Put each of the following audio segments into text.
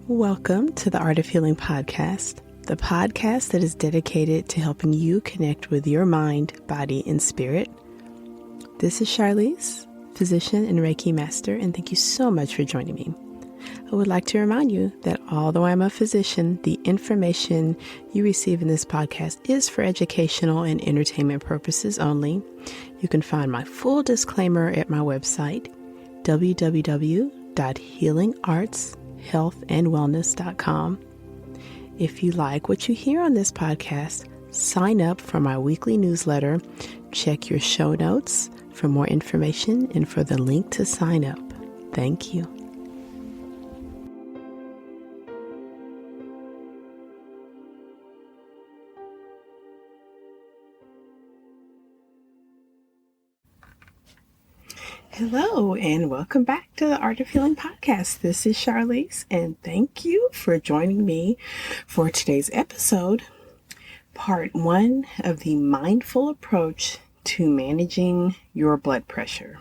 Welcome to the Art of Healing podcast, the podcast that is dedicated to helping you connect with your mind, body, and spirit. This is Charlize, physician and Reiki master, and thank you so much for joining me. I would like to remind you that although I'm a physician, the information you receive in this podcast is for educational and entertainment purposes only. You can find my full disclaimer at my website, www.healingartshealthandwellness.com. If you like what you hear on this podcast, sign up for my weekly newsletter. Check your show notes for more information and for the link to sign up. Thank you. Hello, and welcome back to the Art of Healing podcast. This is Charlize, and thank you for joining me for today's episode, part 1 of the mindful approach to managing your blood pressure.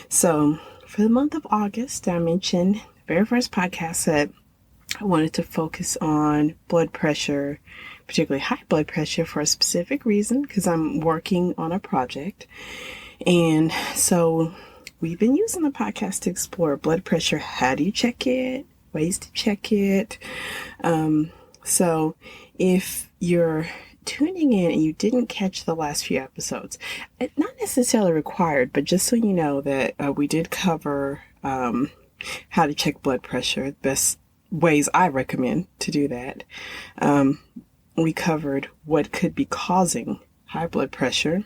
So, for the month of August, I mentioned the very first podcast that I wanted to focus on blood pressure, particularly high blood pressure, for a specific reason, because I'm working on a project. And so we've been using the podcast to explore blood pressure. How do you check it? Ways to check it. So if you're tuning in and you didn't catch the last few episodes, it's not necessarily required, but just so you know that we did cover how to check blood pressure, the best ways I recommend to do that. We covered what could be causing high blood pressure.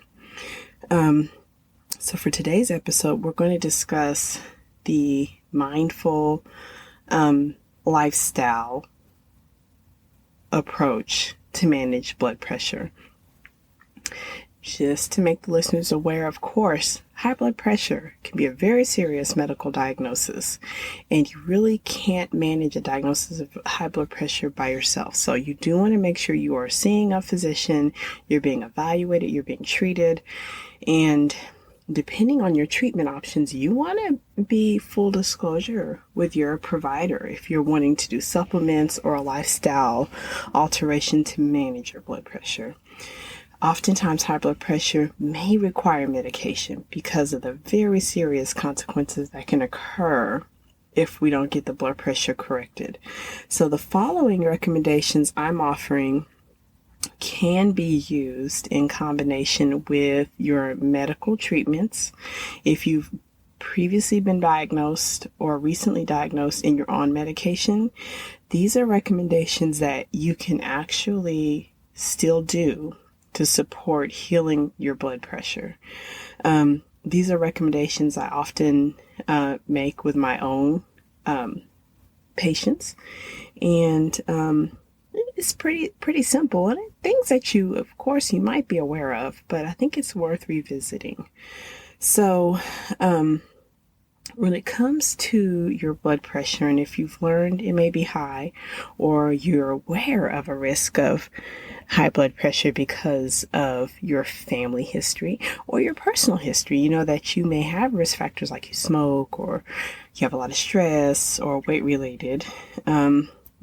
So for today's episode, we're going to discuss the mindful lifestyle approach to manage blood pressure. Just to make the listeners aware, of course, high blood pressure can be a very serious medical diagnosis, and you really can't manage a diagnosis of high blood pressure by yourself. So you do want to make sure you are seeing a physician, you're being evaluated, you're being treated, and depending on your treatment options, you want to be full disclosure with your provider if you're wanting to do supplements or a lifestyle alteration to manage your blood pressure. Oftentimes, high blood pressure may require medication because of the very serious consequences that can occur if we don't get the blood pressure corrected. So the following recommendations I'm offering can be used in combination with your medical treatments. If you've previously been diagnosed or recently diagnosed and you're on medication, these are recommendations that you can actually still do to support healing your blood pressure. These are recommendations I often make with my own patients, and it's pretty simple, and things that you, of course, you might be aware of, but I think it's worth revisiting. So, when it comes to your blood pressure, and if you've learned it may be high, or you're aware of a risk of high blood pressure because of your family history or your personal history, you know that you may have risk factors like you smoke, or you have a lot of stress, or weight related.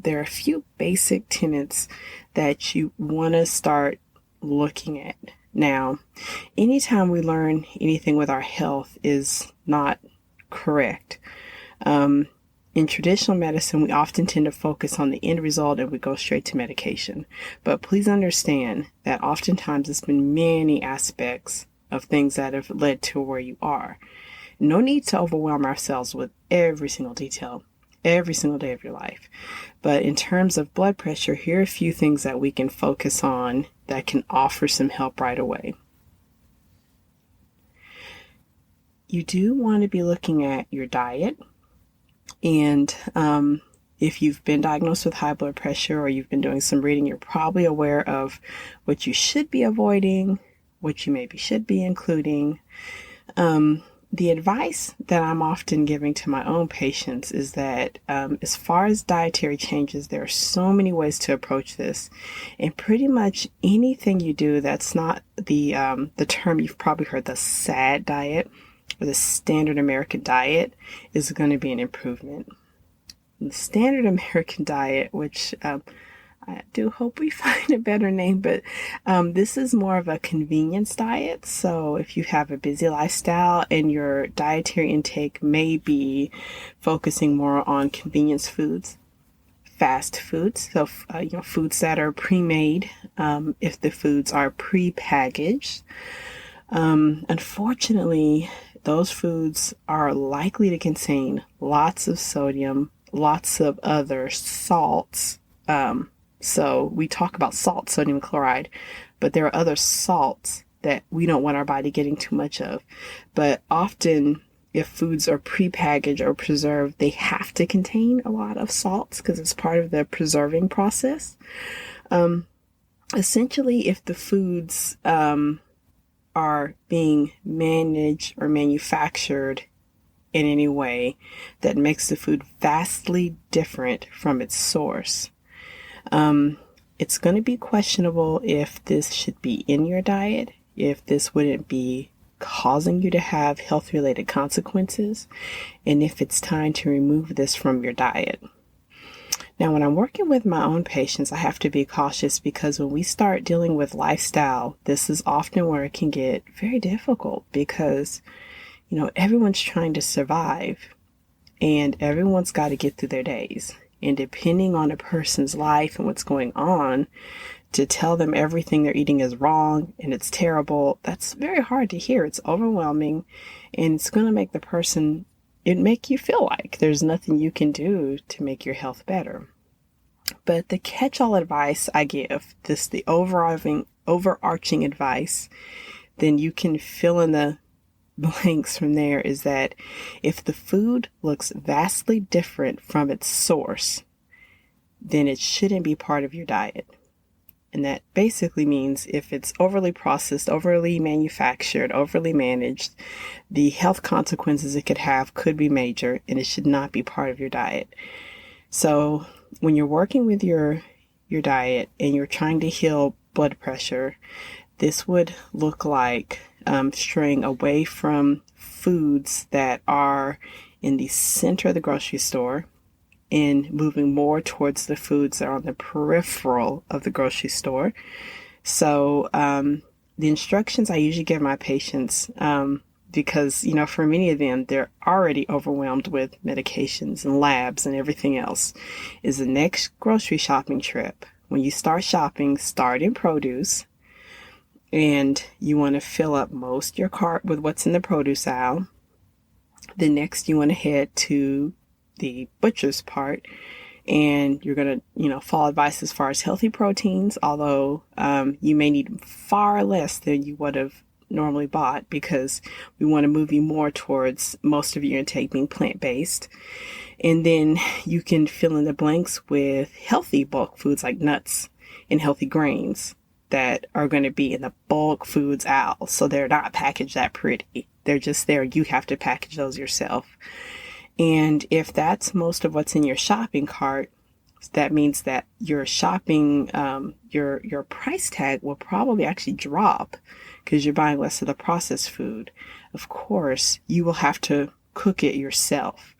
There are a few basic tenets that you want to start looking at. Now, anytime we learn anything with our health is not correct. In traditional medicine, we often tend to focus on the end result and we go straight to medication. But please understand that oftentimes it's been many aspects of things that have led to where you are. No need to overwhelm ourselves with every single detail every single day of your life. But in terms of blood pressure, here are a few things that we can focus on that can offer some help right away. You do want to be looking at your diet, and if you've been diagnosed with high blood pressure or you've been doing some reading, you're probably aware of what you should be avoiding, what you maybe should be including. The advice that I'm often giving to my own patients is that as far as dietary changes, there are so many ways to approach this. And pretty much anything you do that's not the term you've probably heard, the SAD diet or the standard American diet, is going to be an improvement. the standard American diet, which I do hope we find a better name, but this is more of a convenience diet. So if you have a busy lifestyle and your dietary intake may be focusing more on convenience foods, fast foods, so foods that are pre-made, if the foods are pre-packaged. Unfortunately, those foods are likely to contain lots of sodium, lots of other salts. So we talk about salt, sodium chloride, but there are other salts that we don't want our body getting too much of. But often, if foods are pre-packaged or preserved, they have to contain a lot of salts because it's part of the preserving process. Essentially, if the foods are being managed or manufactured in any way that makes the food vastly different from its source, it's going to be questionable if this should be in your diet, if this wouldn't be causing you to have health-related consequences, and if it's time to remove this from your diet. Now, when I'm working with my own patients, I have to be cautious because when we start dealing with lifestyle, this is often where it can get very difficult because, everyone's trying to survive and everyone's got to get through their days. And depending on a person's life and what's going on, to tell them everything they're eating is wrong and it's terrible, that's very hard to hear. It's overwhelming, and it's going to make make you feel like there's nothing you can do to make your health better. But the catch-all advice I give, the overarching advice, then you can fill in the blanks from there, is that if the food looks vastly different from its source, then it shouldn't be part of your diet. And that basically means if it's overly processed, overly manufactured, overly managed, the health consequences it could have could be major, and it should not be part of your diet. So when you're working with your diet and you're trying to heal blood pressure, this would look like straying away from foods that are in the center of the grocery store and moving more towards the foods that are on the peripheral of the grocery store. So the instructions I usually give my patients, because, for many of them, they're already overwhelmed with medications and labs and everything else, is the next grocery shopping trip. When you start shopping, start in produce. And you want to fill up most your cart with what's in the produce aisle. The next, you want to head to the butcher's part, and you're going to, follow advice as far as healthy proteins, although you may need far less than you would have normally bought because we want to move you more towards most of your intake being plant-based. And then you can fill in the blanks with healthy bulk foods like nuts and healthy grains that are going to be in the bulk foods aisle. So they're not packaged that pretty. They're just there. You have to package those yourself. And if that's most of what's in your shopping cart, that means that your shopping, your price tag will probably actually drop because you're buying less of the processed food. Of course, you will have to cook it yourself.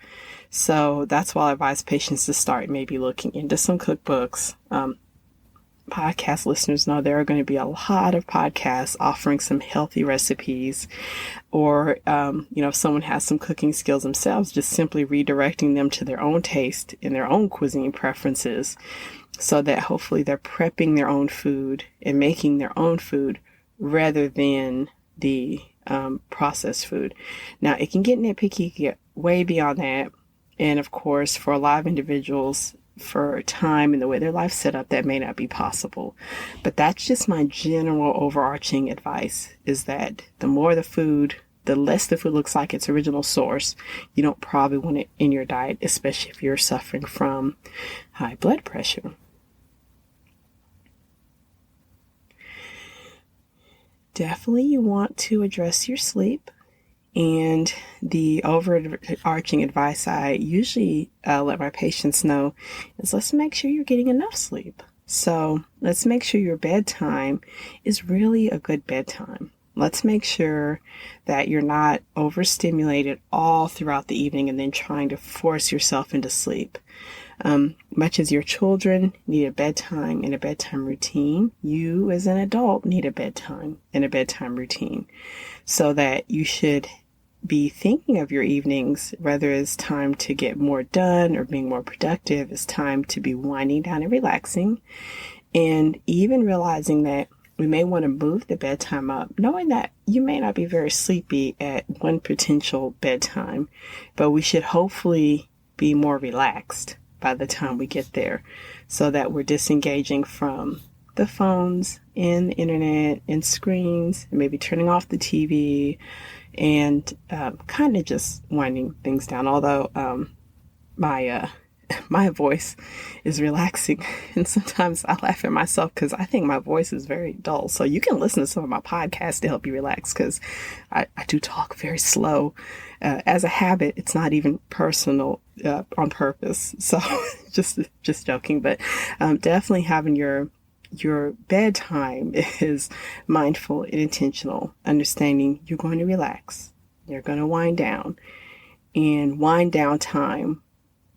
So that's why I advise patients to start maybe looking into some cookbooks. Podcast listeners know there are going to be a lot of podcasts offering some healthy recipes, or, if someone has some cooking skills themselves, just simply redirecting them to their own taste and their own cuisine preferences so that hopefully they're prepping their own food and making their own food rather than the processed food. Now, it can get nitpicky, it can get way beyond that. And of course, for a lot of individuals, for time and the way their life's set up, that may not be possible. But that's just my general overarching advice, is that the more the food, the less the food looks like its original source, you don't probably want it in your diet, especially if you're suffering from high blood pressure. Definitely you want to address your sleep. And the overarching advice I usually let my patients know is let's make sure you're getting enough sleep. So let's make sure your bedtime is really a good bedtime. Let's make sure that you're not overstimulated all throughout the evening and then trying to force yourself into sleep. Much as your children need a bedtime and a bedtime routine, you as an adult need a bedtime and a bedtime routine, so that you should be thinking of your evenings, whether it's time to get more done or being more productive, it's time to be winding down and relaxing, and even realizing that we may want to move the bedtime up, knowing that you may not be very sleepy at one potential bedtime, but we should hopefully be more relaxed by the time we get there, so that we're disengaging from the phones and the internet and screens, and maybe turning off the TV and kind of just winding things down. Although my my voice is relaxing, and sometimes I laugh at myself because I think my voice is very dull. So you can listen to some of my podcasts to help you relax, because I do talk very slow as a habit. It's not even personal on purpose. So just joking, but definitely having your bedtime is mindful and intentional, understanding you're going to relax, you're going to wind down, and wind down time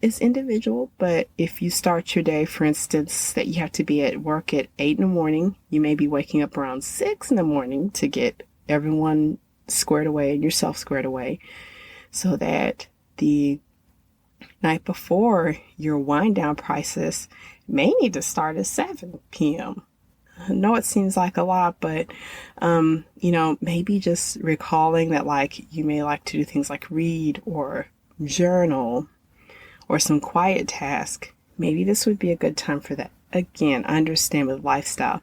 is individual. But if you start your day, for instance, that you have to be at work at 8 in the morning, you may be waking up around 6 in the morning to get everyone squared away and yourself squared away, so that the night before, your wind down process may need to start at 7 p.m. I know it seems like a lot, but, maybe just recalling that, like, you may like to do things like read or journal or some quiet task. Maybe this would be a good time for that. Again, I understand with lifestyle,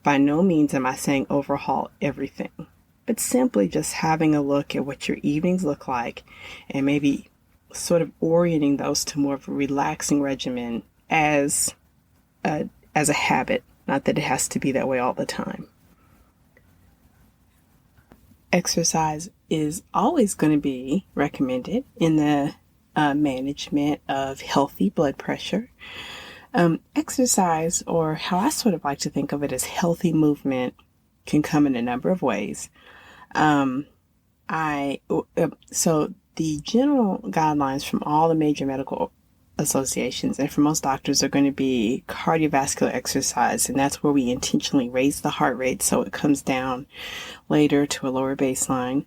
by no means am I saying overhaul everything, but simply just having a look at what your evenings look like, and maybe sort of orienting those to more of a relaxing regimen as a habit, not that it has to be that way all the time. Exercise is always going to be recommended in the management of healthy blood pressure. Exercise, or how I sort of like to think of it as healthy movement, can come in a number of ways. So the general guidelines from all the major medical associations and from most doctors are going to be cardiovascular exercise, and that's where we intentionally raise the heart rate so it comes down later to a lower baseline.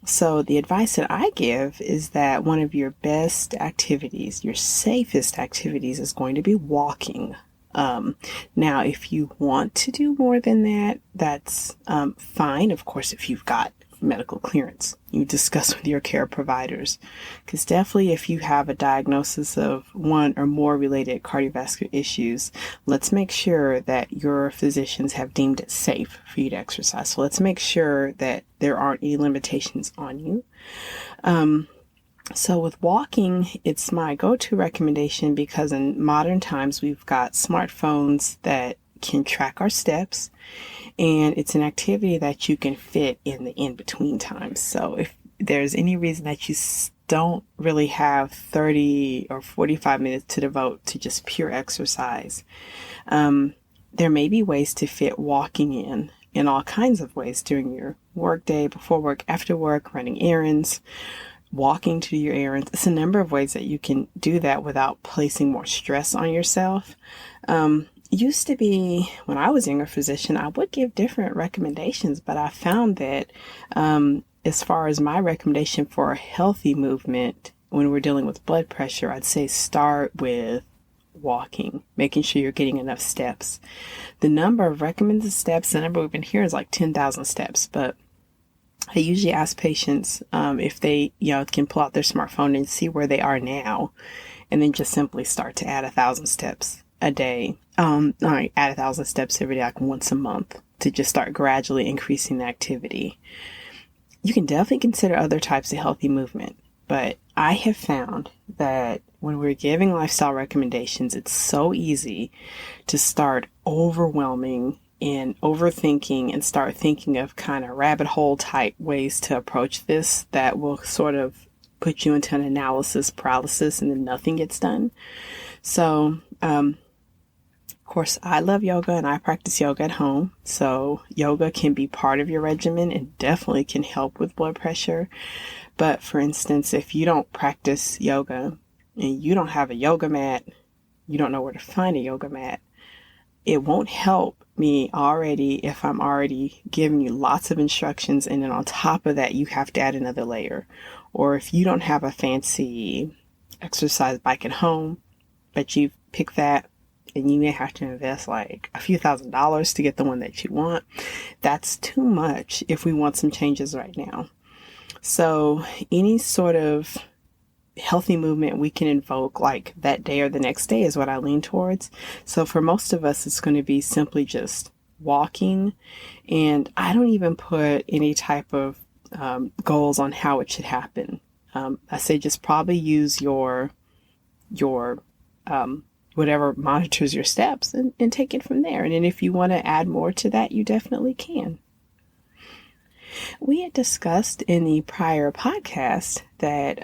So the advice that I give is that one of your best activities, your safest activities, is going to be walking. Now, if you want to do more than that, that's fine. Of course, if you've got medical clearance, you discuss with your care providers, because definitely if you have a diagnosis of one or more related cardiovascular issues, let's make sure that your physicians have deemed it safe for you to exercise. So let's make sure that there aren't any limitations on you. So with walking, it's my go-to recommendation because in modern times, we've got smartphones that can track our steps, and it's an activity that you can fit in the in-between times. So if there's any reason that you don't really have 30 or 45 minutes to devote to just pure exercise, there may be ways to fit walking in all kinds of ways during your work day, before work, after work, running errands, walking to your errands. It's a number of ways that you can do that without placing more stress on yourself. Used to be, when I was a younger physician, I would give different recommendations, but I found that as far as my recommendation for a healthy movement, when we're dealing with blood pressure, I'd say start with walking, making sure you're getting enough steps. The number of recommended steps, the number we've been hearing is like 10,000 steps, but I usually ask patients if they, can pull out their smartphone and see where they are now, and then just simply start to add 1,000 steps a day. Add 1,000 steps every day, like once a month, to just start gradually increasing the activity. You can definitely consider other types of healthy movement, but I have found that when we're giving lifestyle recommendations, it's so easy to start overwhelming and overthinking and start thinking of kind of rabbit hole type ways to approach this that will sort of put you into an analysis paralysis, and then nothing gets done. So, course, I love yoga and I practice yoga at home. So yoga can be part of your regimen and definitely can help with blood pressure. But for instance, if you don't practice yoga and you don't have a yoga mat, you don't know where to find a yoga mat, it won't help me already if I'm already giving you lots of instructions and then on top of that you have to add another layer. Or if you don't have a fancy exercise bike at home, but you pick that and you may have to invest like a few $1,000s to get the one that you want. That's too much if we want some changes right now. So any sort of healthy movement we can invoke like that day or the next day is what I lean towards. So for most of us, it's going to be simply just walking. And I don't even put any type of goals on how it should happen. I say just probably use your whatever monitors your steps and take it from there. And then if you want to add more to that, you definitely can. We had discussed in the prior podcast that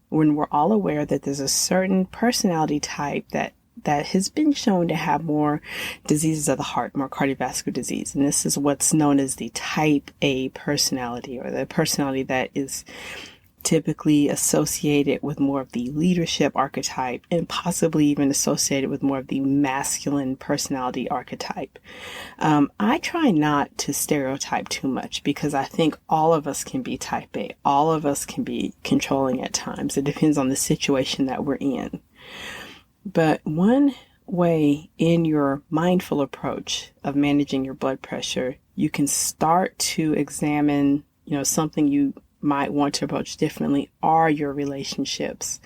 when we're all aware that there's a certain personality type that has been shown to have more diseases of the heart, more cardiovascular disease. And this is what's known as the type A personality, or the personality that is typically associated with more of the leadership archetype and possibly even associated with more of the masculine personality archetype. I try not to stereotype too much because I think all of us can be type A. All of us can be controlling at times. It depends on the situation that we're in. But one way in your mindful approach of managing your blood pressure, you can start to examine, something you might want to approach differently are your relationships.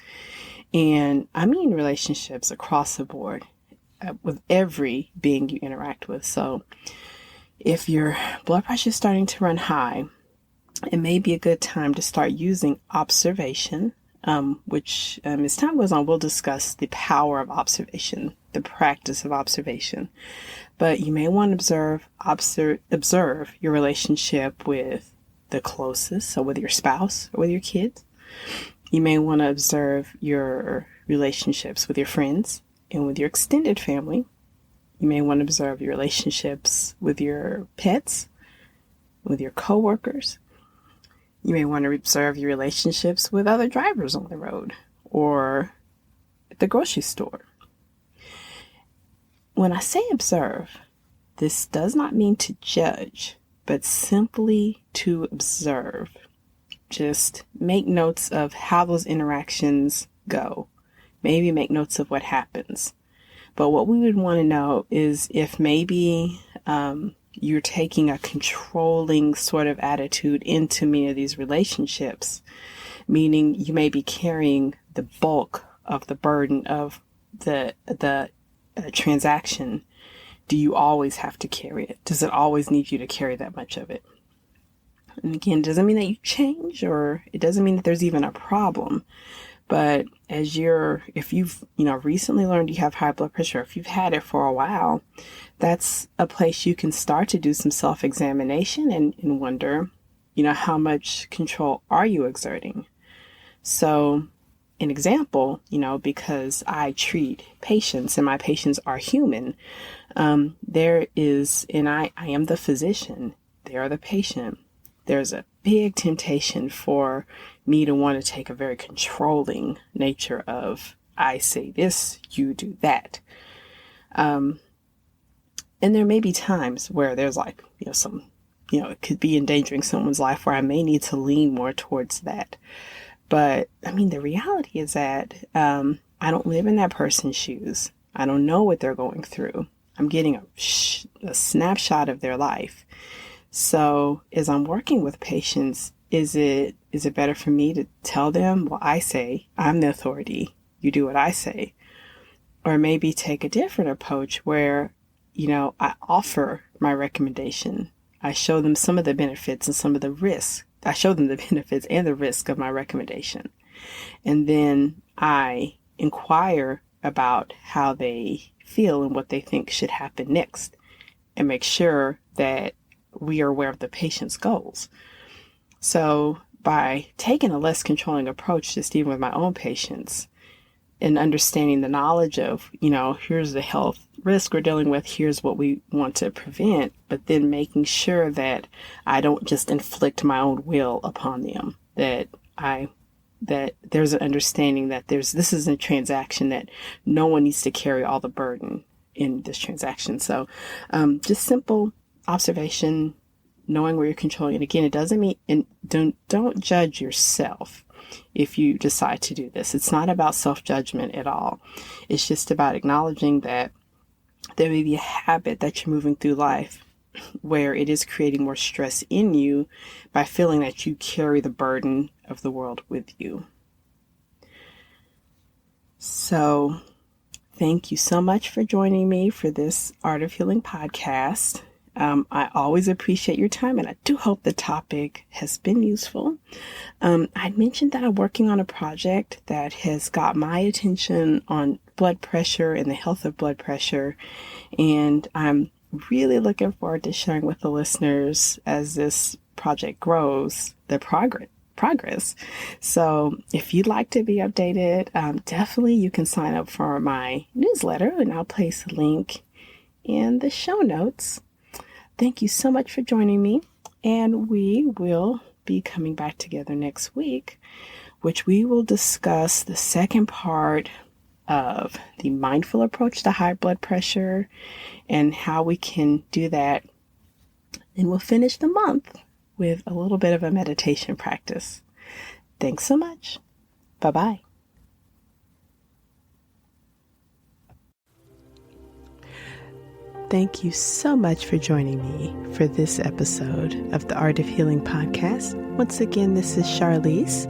And I mean relationships across the board with every being you interact with. So if your blood pressure is starting to run high, it may be a good time to start using observation, which as time goes on, we'll discuss the power of observation, the practice of observation. But you may want to observe your relationship with the closest, so with your spouse or with your kids. You may want to observe your relationships with your friends and with your extended family. You may want to observe your relationships with your pets, with your coworkers. You may want to observe your relationships with other drivers on the road or at the grocery store. When I say observe, this does not mean to judge, but simply to observe. Just make notes of how those interactions go. Maybe make notes of what happens. But what we would want to know is if maybe you're taking a controlling sort of attitude into many of these relationships, meaning you may be carrying the bulk of the burden of the transaction. Do you always have to carry it? Does it always need you to carry that much of it? And again, it doesn't mean that you change, or it doesn't mean that there's even a problem. But if you've, recently learned you have high blood pressure, if you've had it for a while, that's a place you can start to do some self-examination and wonder, how much control are you exerting? So an example, because I treat patients and my patients are human, there is, and I am the physician, they are the patient. There's a big temptation for me to want to take a very controlling nature of, I say this, you do that. And there may be times where there's it could be endangering someone's life where I may need to lean more towards that. But the reality is that I don't live in that person's shoes. I don't know what they're going through. I'm getting a snapshot of their life. So as I'm working with patients, is it better for me to tell them, well, I say, I'm the authority, you do what I say? Or maybe take a different approach where, I offer my recommendation. I show them some of the benefits and some of the risks. I show them the benefits and the risk of my recommendation. And then I inquire about how they feel and what they think should happen next, and make sure that we are aware of the patient's goals. So by taking a less controlling approach, just even with my own patients, and understanding the knowledge of, here's the health risk we're dealing with, here's what we want to prevent, but then making sure that I don't just inflict my own will upon them, that there's an understanding that this is a transaction that no one needs to carry all the burden in this transaction. So just simple observation, knowing where you're controlling. And again, it doesn't mean, and don't judge yourself if you decide to do this. It's not about self-judgment at all. It's just about acknowledging that there may be a habit that you're moving through life where it is creating more stress in you by feeling that you carry the burden of the world with you. So thank you so much for joining me for this Art of Healing podcast. I always appreciate your time, and I do hope the topic has been useful. I mentioned that I'm working on a project that has got my attention on blood pressure and the health of blood pressure, and I'm really looking forward to sharing with the listeners as this project grows the progress. So if you'd like to be updated, definitely you can sign up for my newsletter, and I'll place a link in the show notes. Thank you so much for joining me, and we will be coming back together next week, which we will discuss the second part of the mindful approach to high blood pressure and how we can do that. And we'll finish the month with a little bit of a meditation practice. Thanks so much. Bye-bye. Thank you so much for joining me for this episode of the Art of Healing podcast. Once again, this is Charlize.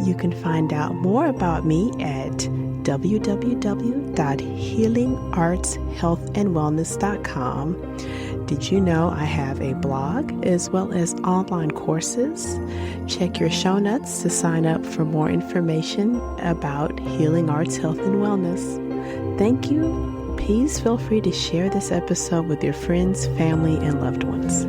You can find out more about me at www.healingartshealthandwellness.com. Did you know I have a blog as well as online courses? Check your show notes to sign up for more information about healing arts, health, and wellness. Thank you. Please feel free to share this episode with your friends, family, and loved ones.